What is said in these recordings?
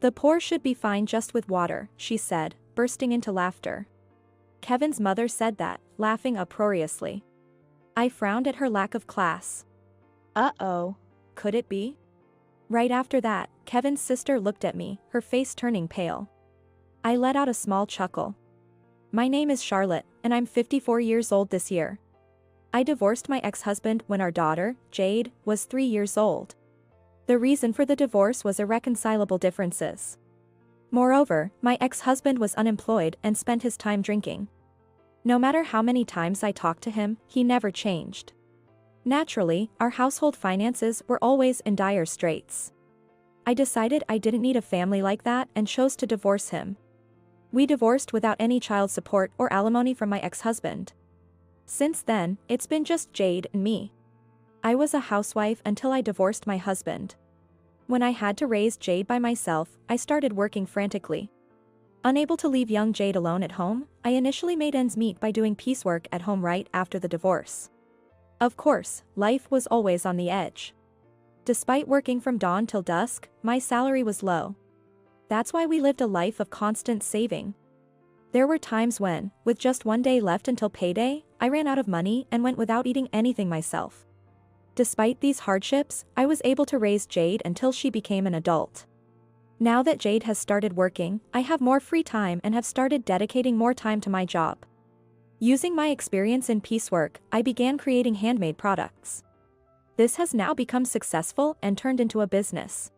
The poor should be fine just with water, she said, bursting into laughter. Kevin's mother said that, laughing uproariously. I frowned at her lack of class. Uh-oh. Could it be? Right after that, Kevin's sister looked at me, her face turning pale. I let out a small chuckle. My name is Charlotte, and I'm 54 years old this year. I divorced my ex-husband when our daughter, Jade, was 3 years old. The reason for the divorce was irreconcilable differences. Moreover, my ex-husband was unemployed and spent his time drinking. No matter how many times I talked to him, he never changed. Naturally, our household finances were always in dire straits. I decided I didn't need a family like that and chose to divorce him. We divorced without any child support or alimony from my ex-husband. Since then, it's been just Jade and me. I was a housewife until I divorced my husband. When I had to raise Jade by myself, I started working frantically. Unable to leave young Jade alone at home, I initially made ends meet by doing piecework at home right after the divorce. Of course, life was always on the edge. Despite working from dawn till dusk, my salary was low. That's why we lived a life of constant saving. There were times when, with just one day left until payday, I ran out of money and went without eating anything myself. Despite these hardships, I was able to raise Jade until she became an adult. Now that Jade has started working, I have more free time and have started dedicating more time to my job. Using my experience in piecework, I began creating handmade products. This has now become successful and turned into a business.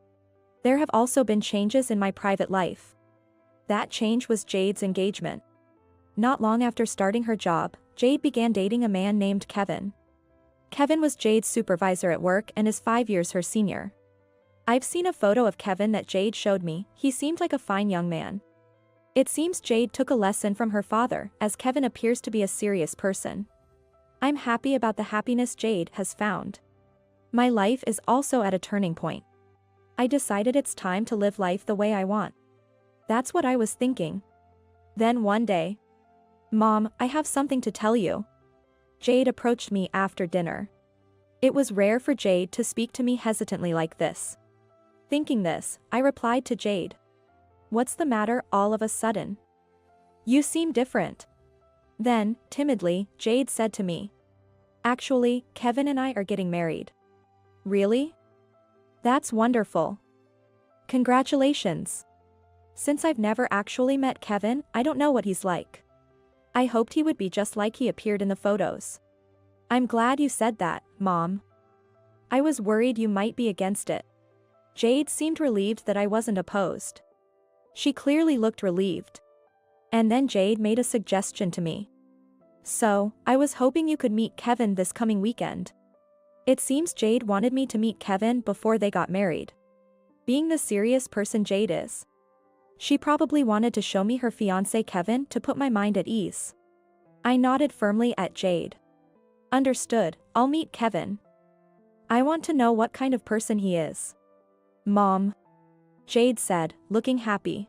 There have also been changes in my private life. That change was Jade's engagement. Not long after starting her job, Jade began dating a man named Kevin. Kevin was Jade's supervisor at work and is 5 years her senior. I've seen a photo of Kevin that Jade showed me. He seemed like a fine young man. It seems Jade took a lesson from her father, as Kevin appears to be a serious person. I'm happy about the happiness Jade has found. My life is also at a turning point. I decided it's time to live life the way I want. That's what I was thinking. Then one day, Mom, I have something to tell you. Jade approached me after dinner. It was rare for Jade to speak to me hesitantly like this. Thinking this, I replied to Jade. What's the matter all of a sudden? You seem different. Then, timidly, Jade said to me. Actually, Kevin and I are getting married. Really? That's wonderful. Congratulations. Since I've never actually met Kevin, I don't know what he's like. I hoped he would be just like he appeared in the photos. I'm glad you said that, Mom. I was worried you might be against it. Jade seemed relieved that I wasn't opposed. She clearly looked relieved. And then Jade made a suggestion to me. So, I was hoping you could meet Kevin this coming weekend. It seems Jade wanted me to meet Kevin before they got married. Being the serious person Jade is, she probably wanted to show me her fiancé Kevin to put my mind at ease. I nodded firmly at Jade. Understood, I'll meet Kevin. I want to know what kind of person he is. Mom. Jade said, looking happy.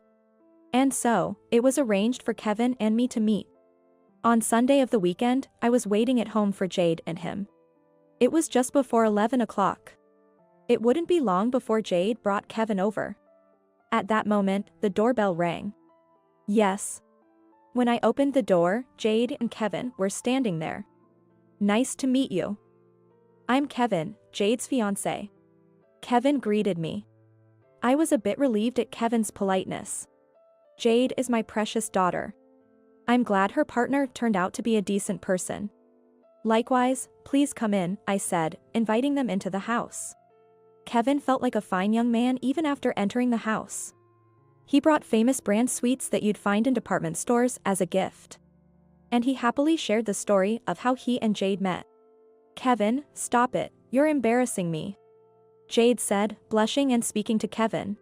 And so, it was arranged for Kevin and me to meet. On Sunday of the weekend, I was waiting at home for Jade and him. It was just before 11 o'clock. It wouldn't be long before Jade brought Kevin over. At that moment, the doorbell rang. Yes. When I opened the door, Jade and Kevin were standing there. Nice to meet you. I'm Kevin, Jade's fiancé. Kevin greeted me. I was a bit relieved at Kevin's politeness. Jade is my precious daughter. I'm glad her partner turned out to be a decent person. Likewise, please come in, I said, inviting them into the house. Kevin felt like a fine young man even after entering the house. He brought famous brand sweets that you'd find in department stores as a gift. And he happily shared the story of how he and Jade met. Kevin, stop it, you're embarrassing me. Jade said, blushing and speaking to Kevin.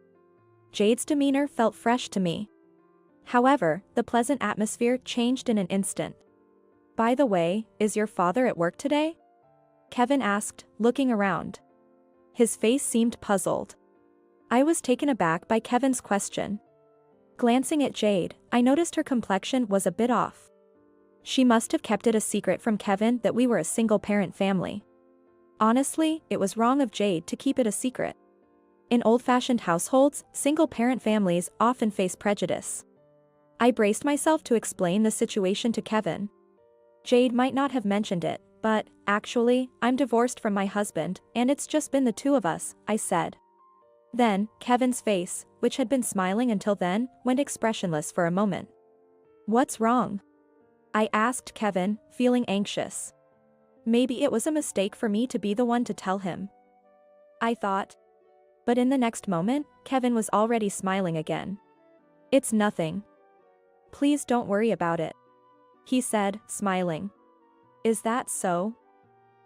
Jade's demeanor felt fresh to me. However, the pleasant atmosphere changed in an instant. By the way, is your father at work today? Kevin asked, looking around. His face seemed puzzled. I was taken aback by Kevin's question. Glancing at Jade, I noticed her complexion was a bit off. She must have kept it a secret from Kevin that we were a single-parent family. Honestly, it was wrong of Jade to keep it a secret. In old-fashioned households, single-parent families often face prejudice. I braced myself to explain the situation to Kevin. Jade might not have mentioned it, but, actually, I'm divorced from my husband, and it's just been the two of us, I said. Then, Kevin's face, which had been smiling until then, went expressionless for a moment. What's wrong? I asked Kevin, feeling anxious. Maybe it was a mistake for me to be the one to tell him, I thought. But in the next moment, Kevin was already smiling again. It's nothing. Please don't worry about it, he said, smiling. Is that so?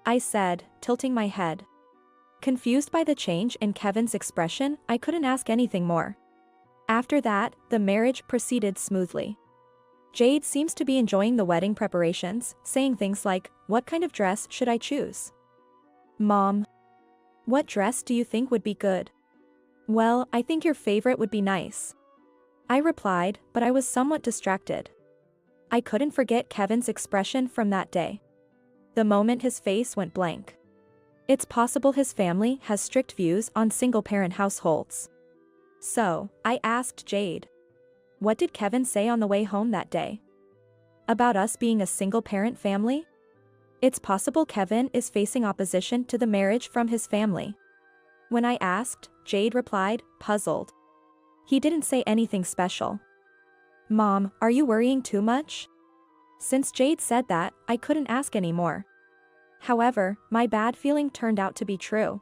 I said, tilting my head. Confused by the change in Kevin's expression, I couldn't ask anything more. After that, the marriage proceeded smoothly. Jade seems to be enjoying the wedding preparations, saying things like, "What kind of dress should I choose? Mom, what dress do you think would be good?" "Well, I think your favorite would be nice," I replied, but I was somewhat distracted. I couldn't forget Kevin's expression from that day. The moment his face went blank. It's possible his family has strict views on single-parent households. So, I asked Jade. What did Kevin say on the way home that day? About us being a single-parent family? It's possible Kevin is facing opposition to the marriage from his family. When I asked, Jade replied, puzzled. He didn't say anything special. Mom, are you worrying too much? Since Jade said that, I couldn't ask anymore. However, my bad feeling turned out to be true.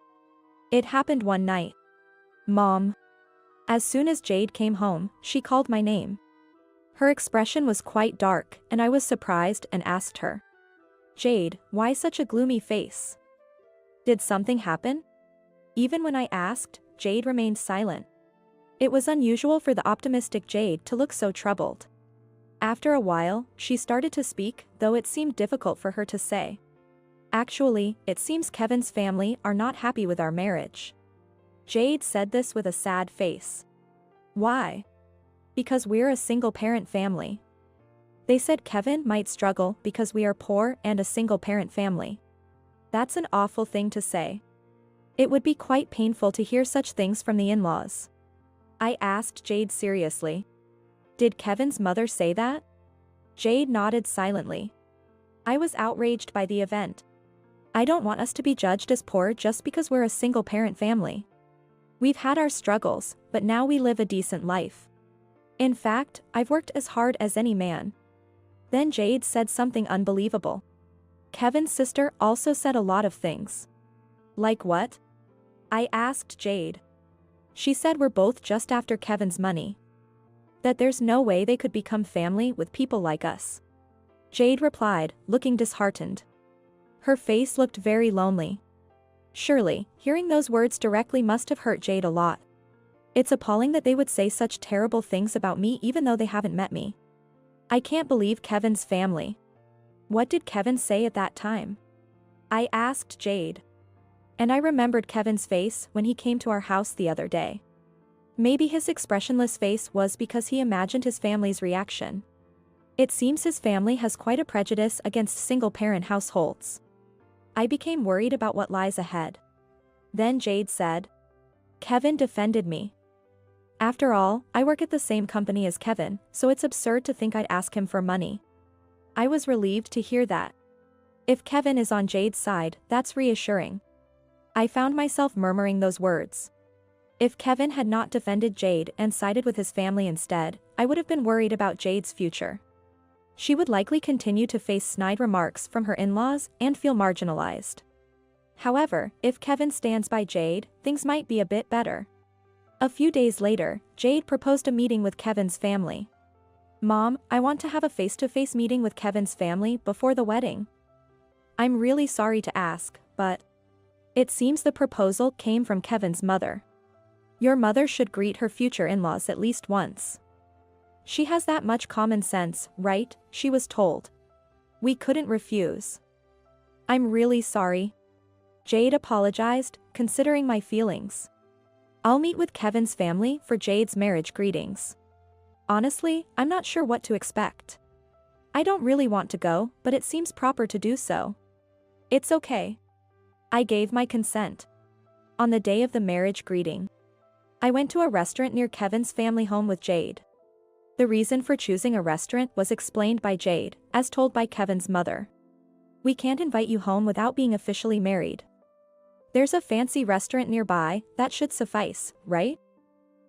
It happened one night. Mom. As soon as Jade came home, she called my name. Her expression was quite dark, and I was surprised and asked her. Jade, why such a gloomy face? Did something happen? Even when I asked, Jade remained silent. It was unusual for the optimistic Jade to look so troubled. After a while, she started to speak, though it seemed difficult for her to say. Actually, it seems Kevin's family are not happy with our marriage. Jade said this with a sad face. Why? Because we're a single-parent family. They said Kevin might struggle because we are poor and a single-parent family. That's an awful thing to say. It would be quite painful to hear such things from the in-laws. I asked Jade seriously. Did Kevin's mother say that? Jade nodded silently. I was outraged by the event. I don't want us to be judged as poor just because we're a single-parent family. We've had our struggles, but now we live a decent life. In fact, I've worked as hard as any man. Then Jade said something unbelievable. Kevin's sister also said a lot of things. Like what? I asked Jade. She said we're both just after Kevin's money. That there's no way they could become family with people like us. Jade replied, looking disheartened. Her face looked very lonely. Surely, hearing those words directly must have hurt Jade a lot. It's appalling that they would say such terrible things about me even though they haven't met me. I can't believe Kevin's family. What did Kevin say at that time? I asked Jade. And I remembered Kevin's face when he came to our house the other day. Maybe his expressionless face was because he imagined his family's reaction. It seems his family has quite a prejudice against single-parent households. I became worried about what lies ahead. Then Jade said. Kevin defended me. After all, I work at the same company as Kevin, so it's absurd to think I'd ask him for money. I was relieved to hear that. If Kevin is on Jade's side, that's reassuring. I found myself murmuring those words. If Kevin had not defended Jade and sided with his family instead, I would have been worried about Jade's future. She would likely continue to face snide remarks from her in-laws and feel marginalized. However, if Kevin stands by Jade, things might be a bit better. A few days later, Jade proposed a meeting with Kevin's family. Mom, I want to have a face-to-face meeting with Kevin's family before the wedding. I'm really sorry to ask, but it seems the proposal came from Kevin's mother. Your mother should greet her future in-laws at least once. She has that much common sense, right? She was told. We couldn't refuse. I'm really sorry. Jade apologized, considering my feelings. I'll meet with Kevin's family for Jade's marriage greetings. Honestly, I'm not sure what to expect. I don't really want to go, but it seems proper to do so. It's okay. I gave my consent. On the day of the marriage greeting, I went to a restaurant near Kevin's family home with Jade. The reason for choosing a restaurant was explained by Jade, as told by Kevin's mother. We can't invite you home without being officially married. There's a fancy restaurant nearby, that should suffice, right?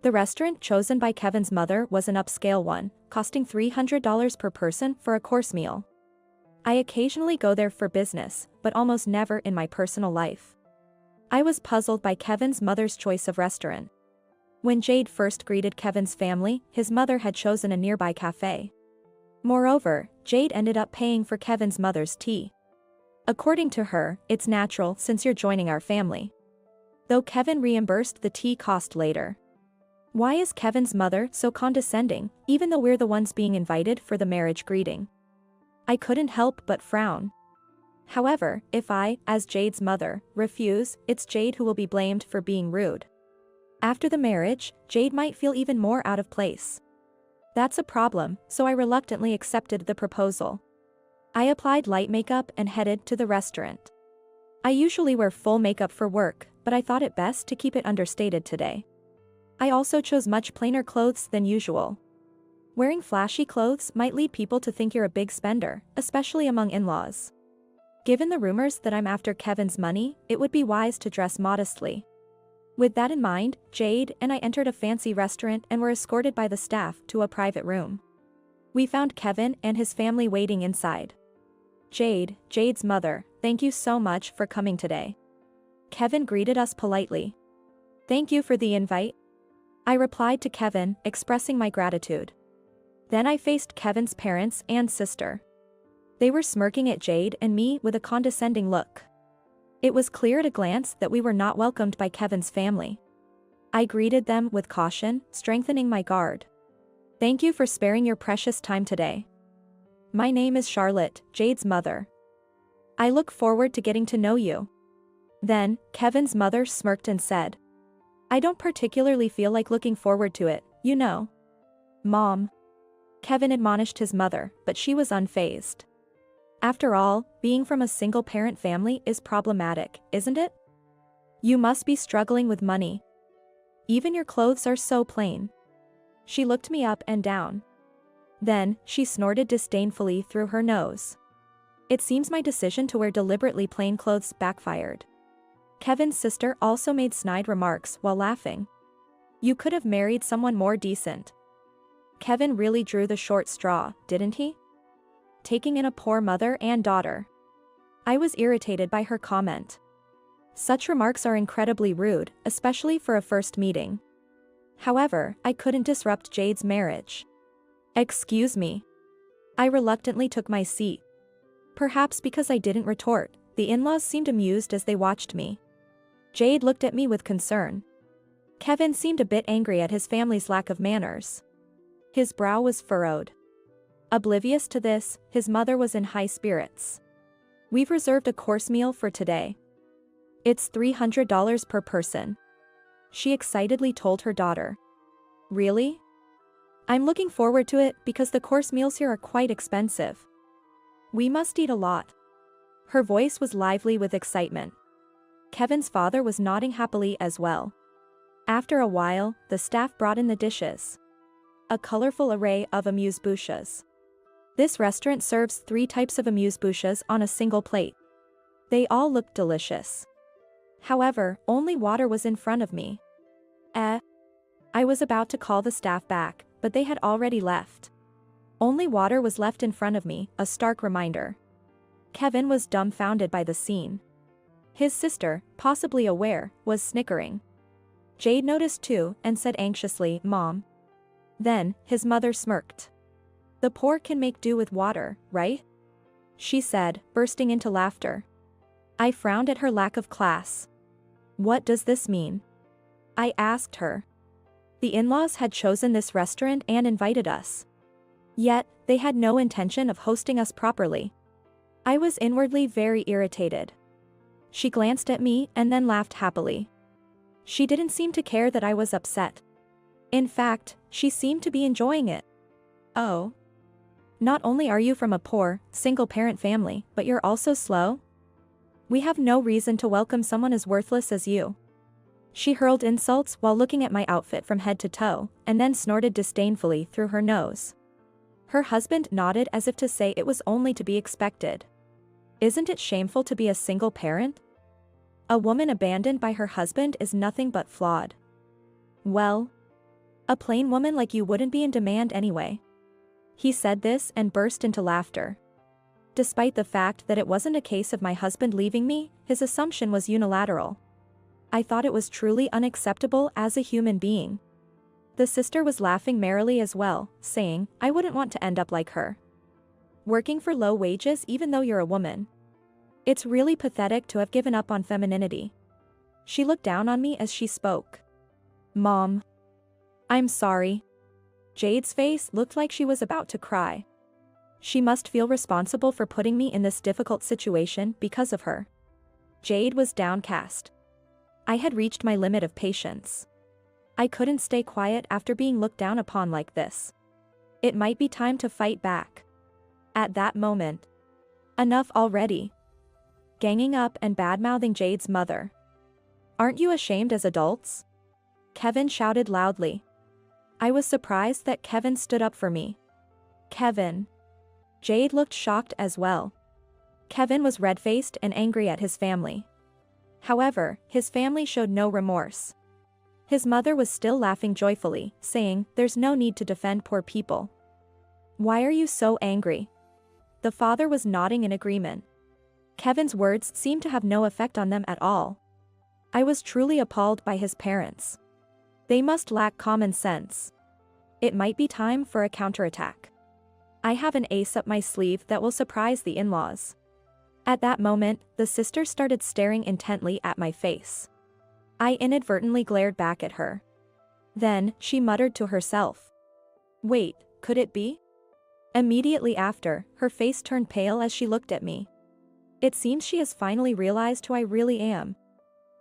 The restaurant chosen by Kevin's mother was an upscale one, costing $300 per person for a course meal. I occasionally go there for business, but almost never in my personal life. I was puzzled by Kevin's mother's choice of restaurant. When Jade first greeted Kevin's family, his mother had chosen a nearby cafe. Moreover, Jade ended up paying for Kevin's mother's tea. According to her, it's natural since you're joining our family. Though Kevin reimbursed the tea cost later. Why is Kevin's mother so condescending, even though we're the ones being invited for the marriage greeting? I couldn't help but frown. However, if I, as Jade's mother, refuse, it's Jade who will be blamed for being rude. After the marriage, Jade might feel even more out of place. That's a problem, so I reluctantly accepted the proposal. I applied light makeup and headed to the restaurant. I usually wear full makeup for work, but I thought it best to keep it understated today. I also chose much plainer clothes than usual. Wearing flashy clothes might lead people to think you're a big spender, especially among in-laws. Given the rumors that I'm after Kevin's money, it would be wise to dress modestly. With that in mind, Jade and I entered a fancy restaurant and were escorted by the staff to a private room. We found Kevin and his family waiting inside. Jade's mother, thank you so much for coming today. Kevin greeted us politely. Thank you for the invite. I replied to Kevin, expressing my gratitude. Then I faced Kevin's parents and sister. They were smirking at Jade and me with a condescending look. It was clear at a glance that we were not welcomed by Kevin's family. I greeted them with caution, strengthening my guard. Thank you for sparing your precious time today. My name is Charlotte, Jade's mother. I look forward to getting to know you. Then, Kevin's mother smirked and said, I don't particularly feel like looking forward to it, you know. Mom. Kevin admonished his mother, but she was unfazed. After all, being from a single-parent family is problematic, isn't it? You must be struggling with money. Even your clothes are so plain. She looked me up and down. Then, she snorted disdainfully through her nose. It seems my decision to wear deliberately plain clothes backfired. Kevin's sister also made snide remarks while laughing. You could have married someone more decent. Kevin really drew the short straw, didn't he? Taking in a poor mother and daughter. I was irritated by her comment. Such remarks are incredibly rude, especially for a first meeting. However, I couldn't disrupt Jade's marriage. Excuse me. I reluctantly took my seat. Perhaps because I didn't retort, the in-laws seemed amused as they watched me. Jade looked at me with concern. Kevin seemed a bit angry at his family's lack of manners. His brow was furrowed. Oblivious to this, his mother was in high spirits. We've reserved a course meal for today. It's $300 per person. She excitedly told her daughter. Really? I'm looking forward to it because the course meals here are quite expensive. We must eat a lot. Her voice was lively with excitement. Kevin's father was nodding happily as well. After a while, the staff brought in the dishes. A colorful array of amuse-bouches. This restaurant serves 3 types of amuse-bouches on a single plate. They all looked delicious. However, only water was in front of me. I was about to call the staff back, but they had already left. Only water was left in front of me, a stark reminder. Kevin was dumbfounded by the scene. His sister, possibly aware, was snickering. Jade noticed too and said anxiously, Mom. Then, his mother smirked. The poor can make do with water, right? She said, bursting into laughter. I frowned at her lack of class. What does this mean? I asked her. The in-laws had chosen this restaurant and invited us. Yet, they had no intention of hosting us properly. I was inwardly very irritated. She glanced at me and then laughed happily. She didn't seem to care that I was upset. In fact, she seemed to be enjoying it. Oh. Not only are you from a poor, single-parent family, but you're also slow? We have no reason to welcome someone as worthless as you. She hurled insults while looking at my outfit from head to toe, and then snorted disdainfully through her nose. Her husband nodded as if to say it was only to be expected. Isn't it shameful to be a single parent? A woman abandoned by her husband is nothing but flawed. Well, a plain woman like you wouldn't be in demand anyway. He said this and burst into laughter. Despite the fact that it wasn't a case of my husband leaving me, his assumption was unilateral. I thought it was truly unacceptable as a human being. The sister was laughing merrily as well, saying, I wouldn't want to end up like her. Working for low wages even though you're a woman. It's really pathetic to have given up on femininity. She looked down on me as she spoke. Mom. I'm sorry. Jade's face looked like she was about to cry. She must feel responsible for putting me in this difficult situation because of her. Jade was downcast. I had reached my limit of patience. I couldn't stay quiet after being looked down upon like this. It might be time to fight back. At that moment. Enough already. Ganging up and bad-mouthing Jade's mother. Aren't you ashamed as adults? Kevin shouted loudly. I was surprised that Kevin stood up for me. Kevin. Jade looked shocked as well. Kevin was red-faced and angry at his family. However, his family showed no remorse. His mother was still laughing joyfully, saying, there's no need to defend poor people. Why are you so angry? The father was nodding in agreement. Kevin's words seemed to have no effect on them at all. I was truly appalled by his parents. They must lack common sense. It might be time for a counterattack. I have an ace up my sleeve that will surprise the in-laws. At that moment, the sister started staring intently at my face. I inadvertently glared back at her. Then, she muttered to herself. Wait, could it be? Immediately after, her face turned pale as she looked at me. It seems she has finally realized who I really am.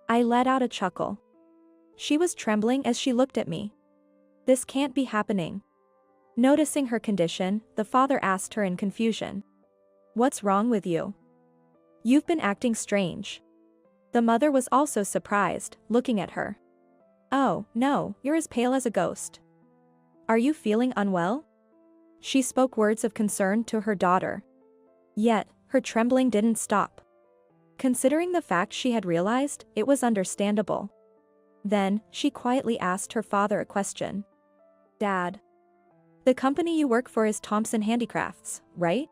I let out a chuckle. She was trembling as she looked at me. This can't be happening. Noticing her condition, the father asked her in confusion. What's wrong with you? You've been acting strange. The mother was also surprised, looking at her. Oh, no, you're as pale as a ghost. Are you feeling unwell? She spoke words of concern to her daughter. Yet, her trembling didn't stop. Considering the fact she had realized, it was understandable. Then, she quietly asked her father a question. Dad. The company you work for is Thompson Handicrafts, right?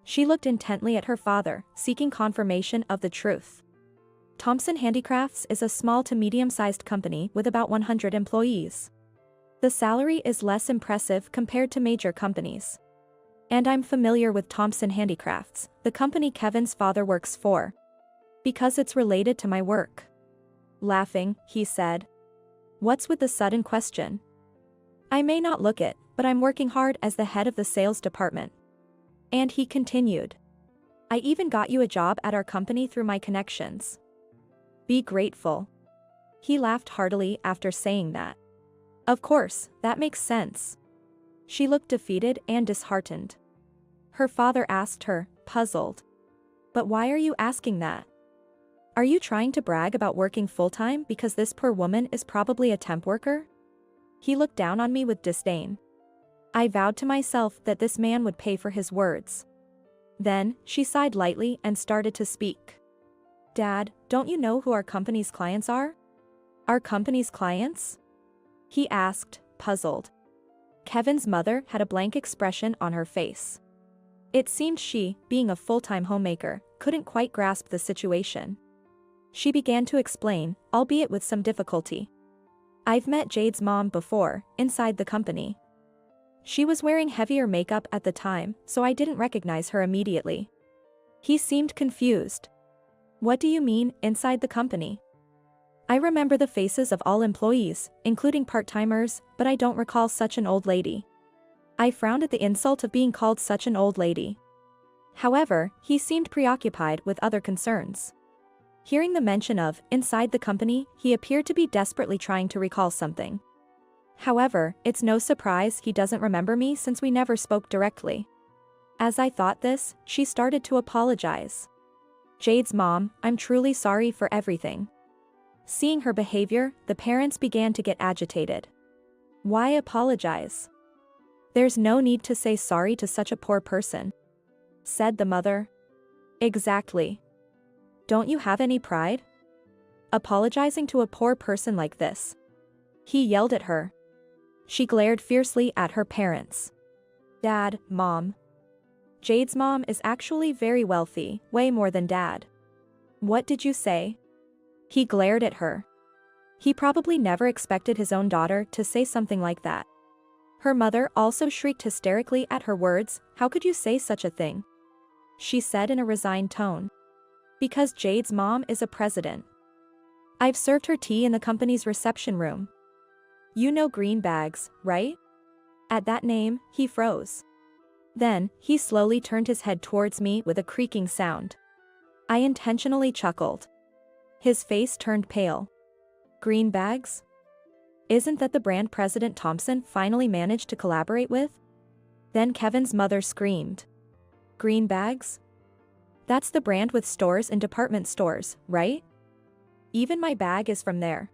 She looked intently at her father, seeking confirmation of the truth. Thompson Handicrafts is a small to medium-sized company with about 100 employees. The salary is less impressive compared to major companies. And I'm familiar with Thompson Handicrafts, the company Kevin's father works for. Because it's related to my work. Laughing, he said. What's with the sudden question? I may not look it, but I'm working hard as the head of the sales department. And he continued. I even got you a job at our company through my connections. Be grateful. He laughed heartily after saying that. Of course, that makes sense. She looked defeated and disheartened. Her father asked her, puzzled. But why are you asking that? Are you trying to brag about working full-time because this poor woman is probably a temp worker? He looked down on me with disdain. I vowed to myself that this man would pay for his words. Then, she sighed lightly and started to speak. Dad, don't you know who our company's clients are? Our company's clients? He asked, puzzled. Kevin's mother had a blank expression on her face. It seemed she, being a full-time homemaker, couldn't quite grasp the situation. She began to explain, albeit with some difficulty. I've met Jade's mom before, inside the company. She was wearing heavier makeup at the time, so I didn't recognize her immediately. He seemed confused. What do you mean, inside the company? I remember the faces of all employees, including part-timers, but I don't recall such an old lady. I frowned at the insult of being called such an old lady. However, he seemed preoccupied with other concerns. Hearing the mention of inside the company, he appeared to be desperately trying to recall something. However, it's no surprise he doesn't remember me since we never spoke directly. As I thought this, she started to apologize. Jade's mom, I'm truly sorry for everything. Seeing her behavior, the parents began to get agitated. Why apologize? There's no need to say sorry to such a poor person, said the mother. Exactly. Don't you have any pride? Apologizing to a poor person like this? He yelled at her. She glared fiercely at her parents. Dad, Mom. Jade's mom is actually very wealthy, way more than Dad. What did you say? He glared at her. He probably never expected his own daughter to say something like that. Her mother also shrieked hysterically at her words. How could you say such a thing? She said in a resigned tone. Because Jade's mom is a president. I've served her tea in the company's reception room. You know green bags, right? At that name, he froze. Then, he slowly turned his head towards me with a creaking sound. I intentionally chuckled. His face turned pale. Green bags? Isn't that the brand President Thompson finally managed to collaborate with? Then Kevin's mother screamed. Green bags? That's the brand with stores in department stores, right? Even my bag is from there.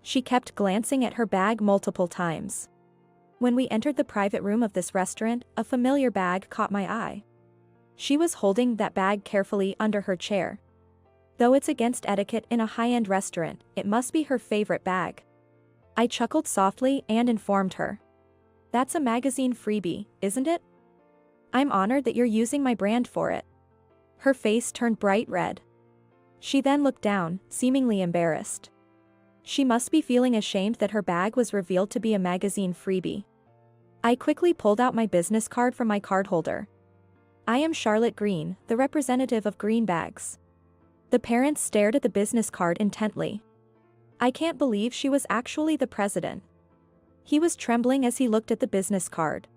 She kept glancing at her bag multiple times. When we entered the private room of this restaurant, a familiar bag caught my eye. She was holding that bag carefully under her chair. Though it's against etiquette in a high-end restaurant, it must be her favorite bag. I chuckled softly and informed her. That's a magazine freebie, isn't it? I'm honored that you're using my brand for it. Her face turned bright red. She then looked down, seemingly embarrassed. She must be feeling ashamed that her bag was revealed to be a magazine freebie. I quickly pulled out my business card from my card holder. I am Charlotte Green, the representative of Green Bags. The parents stared at the business card intently. I can't believe she was actually the president. He was trembling as he looked at the business card.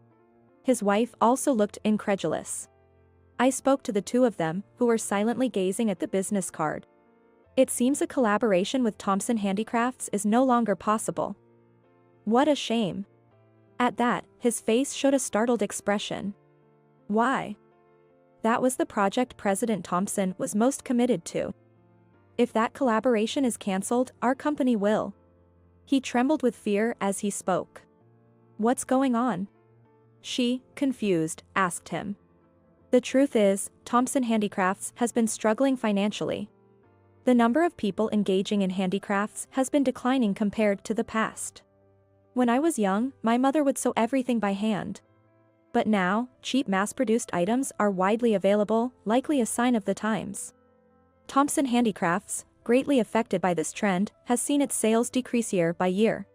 His wife also looked incredulous. I spoke to the two of them, who were silently gazing at the business card. It seems a collaboration with Thompson Handicrafts is no longer possible. What a shame. At that, his face showed a startled expression. Why? That was the project President Thompson was most committed to. If that collaboration is cancelled, our company will. He trembled with fear as he spoke. What's going on? She, confused, asked him. The truth is, Thompson Handicrafts has been struggling financially. The number of people engaging in handicrafts has been declining compared to the past. When I was young, my mother would sew everything by hand. But now, cheap mass-produced items are widely available, likely a sign of the times. Thompson Handicrafts, greatly affected by this trend, has seen its sales decrease year by year.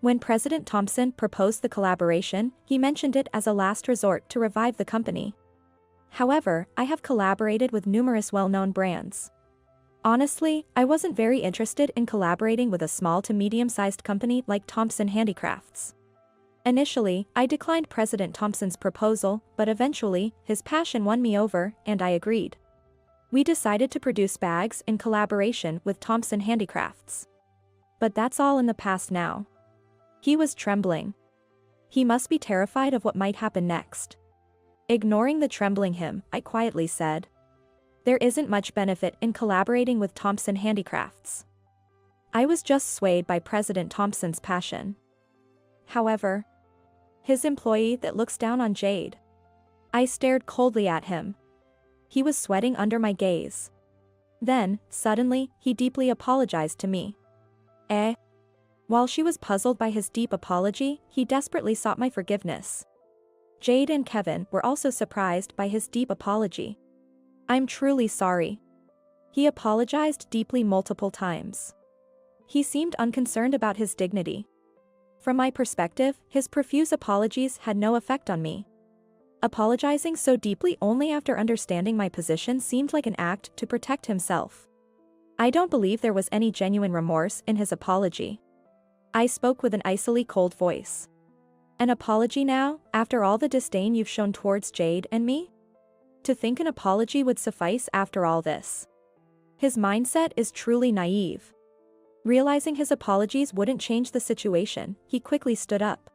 When President Thompson proposed the collaboration, he mentioned it as a last resort to revive the company. However, I have collaborated with numerous well-known brands. Honestly, I wasn't very interested in collaborating with a small to medium-sized company like Thompson Handicrafts. Initially, I declined President Thompson's proposal, but eventually, his passion won me over, and I agreed. We decided to produce bags in collaboration with Thompson Handicrafts. But that's all in the past now. He was trembling. He must be terrified of what might happen next. Ignoring the trembling him, I quietly said. There isn't much benefit in collaborating with Thompson Handicrafts. I was just swayed by President Thompson's passion. However, his employee that looks down on Jade. I stared coldly at him. He was sweating under my gaze. Then, suddenly, he deeply apologized to me. While she was puzzled by his deep apology, he desperately sought my forgiveness. Jade and Kevin were also surprised by his deep apology. I'm truly sorry. He apologized deeply multiple times. He seemed unconcerned about his dignity. From my perspective, his profuse apologies had no effect on me. Apologizing so deeply only after understanding my position seemed like an act to protect himself. I don't believe there was any genuine remorse in his apology. I spoke with an icily cold voice. An apology now, after all the disdain you've shown towards Jade and me? To think an apology would suffice after all this. His mindset is truly naive. Realizing his apologies wouldn't change the situation, he quickly stood up.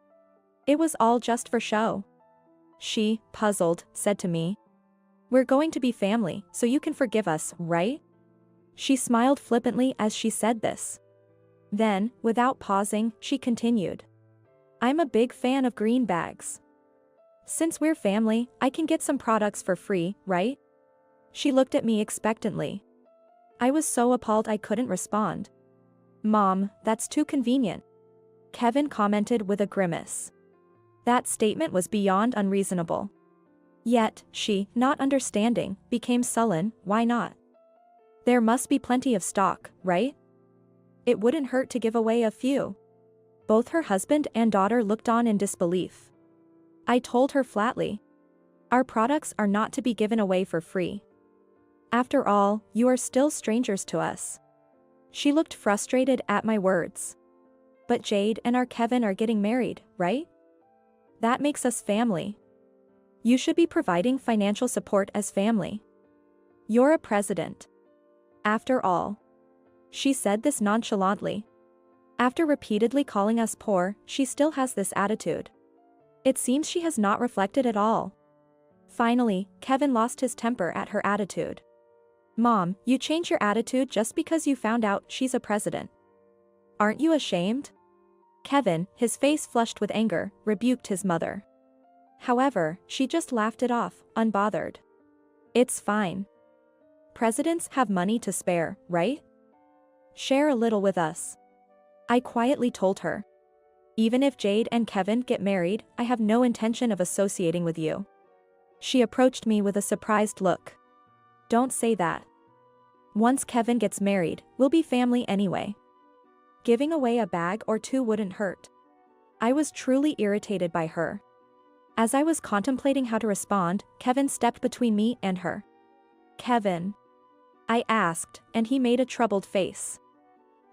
It was all just for show. She, puzzled, said to me. We're going to be family, so you can forgive us, right? She smiled flippantly as she said this. Then, without pausing, she continued. I'm a big fan of green bags. Since we're family, I can get some products for free, right? She looked at me expectantly. I was so appalled I couldn't respond. Mom, that's too convenient. Kevin commented with a grimace. That statement was beyond unreasonable. Yet, she, not understanding, became sullen. Why not? There must be plenty of stock, right? It wouldn't hurt to give away a few. Both her husband and daughter looked on in disbelief. I told her flatly. Our products are not to be given away for free. After all, you are still strangers to us. She looked frustrated at my words. But Jade and our Kevin are getting married, right? That makes us family. You should be providing financial support as family. You're a president. After all. She said this nonchalantly. After repeatedly calling us poor, she still has this attitude. It seems she has not reflected at all. Finally, Kevin lost his temper at her attitude. Mom, you change your attitude just because you found out she's a president. Aren't you ashamed? Kevin, his face flushed with anger, rebuked his mother. However, she just laughed it off, unbothered. It's fine. Presidents have money to spare, right? Share a little with us. I quietly told her. Even if Jade and Kevin get married, I have no intention of associating with you. She approached me with a surprised look. Don't say that. Once Kevin gets married, we'll be family anyway. Giving away a bag or two wouldn't hurt. I was truly irritated by her. As I was contemplating how to respond, Kevin stepped between me and her. Kevin? I asked, and he made a troubled face.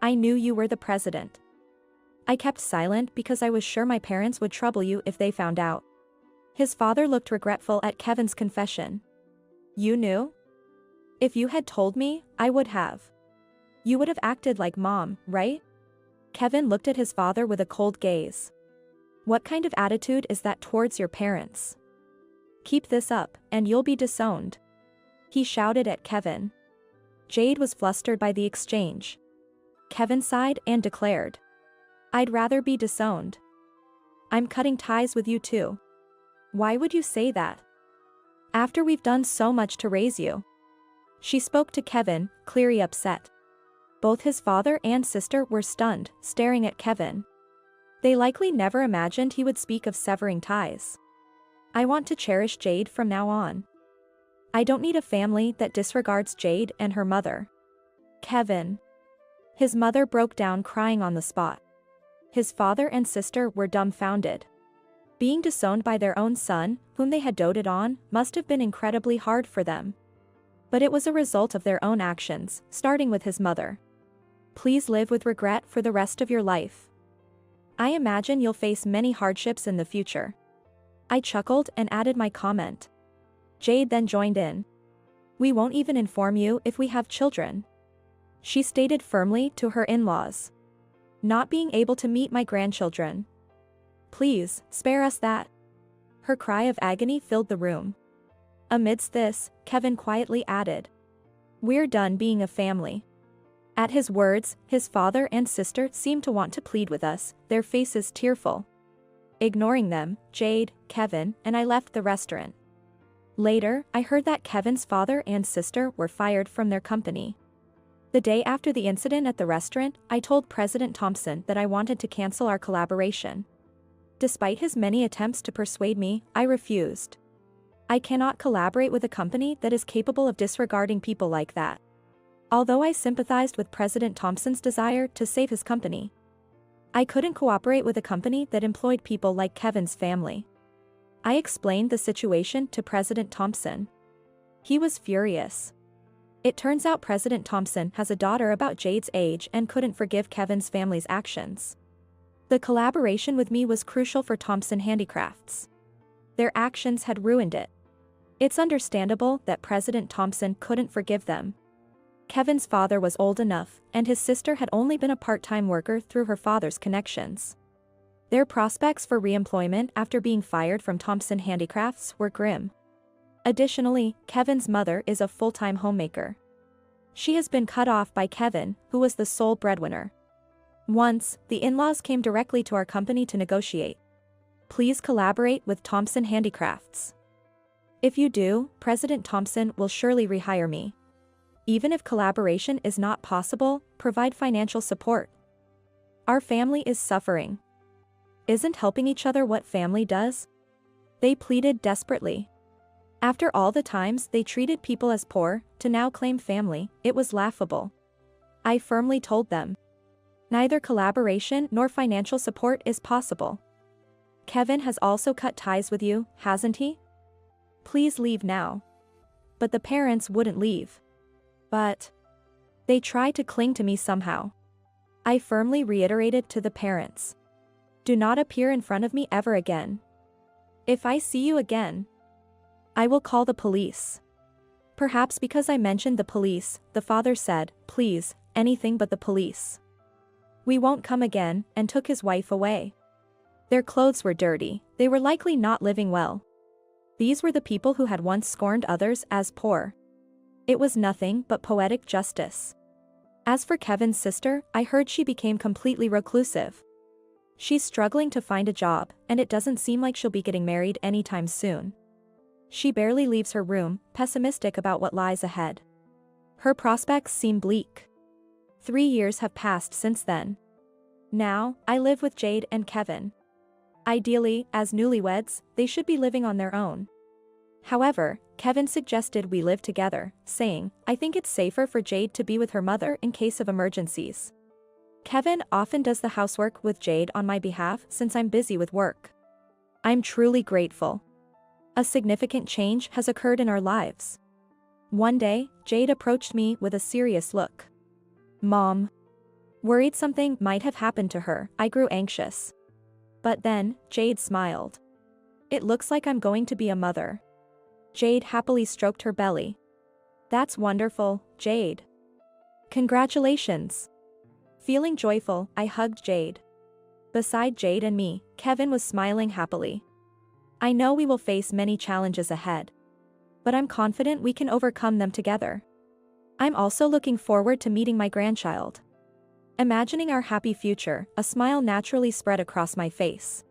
I knew you were the president. I kept silent because I was sure my parents would trouble you if they found out. His father looked regretful at Kevin's confession. You knew? If you had told me, I would have. You would have acted like Mom, right? Kevin looked at his father with a cold gaze. What kind of attitude is that towards your parents? Keep this up, and you'll be disowned. He shouted at Kevin. Jade was flustered by the exchange. Kevin sighed and declared. I'd rather be disowned. I'm cutting ties with you too. Why would you say that? After we've done so much to raise you. She spoke to Kevin, clearly upset. Both his father and sister were stunned, staring at Kevin. They likely never imagined he would speak of severing ties. I want to cherish Jade from now on. I don't need a family that disregards Jade and her mother. Kevin. His mother broke down crying on the spot. His father and sister were dumbfounded. Being disowned by their own son, whom they had doted on, must have been incredibly hard for them. But it was a result of their own actions, starting with his mother. Please live with regret for the rest of your life. I imagine you'll face many hardships in the future. I chuckled and added my comment. Jade then joined in. We won't even inform you if we have children. She stated firmly to her in-laws. Not being able to meet my grandchildren. Please, spare us that. Her cry of agony filled the room. Amidst this, Kevin quietly added. We're done being a family. At his words, his father and sister seemed to want to plead with us, their faces tearful. Ignoring them, Jade, Kevin, and I left the restaurant. Later, I heard that Kevin's father and sister were fired from their company. The day after the incident at the restaurant, I told President Thompson that I wanted to cancel our collaboration. Despite his many attempts to persuade me, I refused. I cannot collaborate with a company that is capable of disregarding people like that. Although I sympathized with President Thompson's desire to save his company, I couldn't cooperate with a company that employed people like Kevin's family. I explained the situation to President Thompson. He was furious. It turns out President Thompson has a daughter about Jade's age and couldn't forgive Kevin's family's actions. The collaboration with me was crucial for Thompson Handicrafts. Their actions had ruined it. It's understandable that President Thompson couldn't forgive them. Kevin's father was old enough, and his sister had only been a part-time worker through her father's connections. Their prospects for re-employment after being fired from Thompson Handicrafts were grim. Additionally, Kevin's mother is a full-time homemaker. She has been cut off by Kevin, who was the sole breadwinner. Once, the in-laws came directly to our company to negotiate. Please collaborate with Thompson Handicrafts. If you do, President Thompson will surely rehire me. Even if collaboration is not possible, provide financial support. Our family is suffering. Isn't helping each other what family does? They pleaded desperately. After all the times they treated people as poor, to now claim family, it was laughable. I firmly told them. Neither collaboration nor financial support is possible. Kevin has also cut ties with you, hasn't he? Please leave now. But the parents wouldn't leave. But they tried to cling to me somehow. I firmly reiterated to the parents. Do not appear in front of me ever again. If I see you again, I will call the police. Perhaps because I mentioned the police, the father said, please, anything but the police. We won't come again, and took his wife away. Their clothes were dirty, they were likely not living well. These were the people who had once scorned others as poor. It was nothing but poetic justice. As for Kevin's sister, I heard she became completely reclusive. She's struggling to find a job, and it doesn't seem like she'll be getting married anytime soon. She barely leaves her room, pessimistic about what lies ahead. Her prospects seem bleak. 3 years have passed since then. Now, I live with Jade and Kevin. Ideally, as newlyweds, they should be living on their own. However, Kevin suggested we live together, saying, I think it's safer for Jade to be with her mother in case of emergencies. Kevin often does the housework with Jade on my behalf since I'm busy with work. I'm truly grateful. A significant change has occurred in our lives. One day, Jade approached me with a serious look. Mom. Worried something might have happened to her, I grew anxious. But then, Jade smiled. It looks like I'm going to be a mother. Jade happily stroked her belly. That's wonderful, Jade. Congratulations. Feeling joyful, I hugged Jade. Beside Jade and me, Kevin was smiling happily. I know we will face many challenges ahead. But I'm confident we can overcome them together. I'm also looking forward to meeting my grandchild. Imagining our happy future, a smile naturally spread across my face.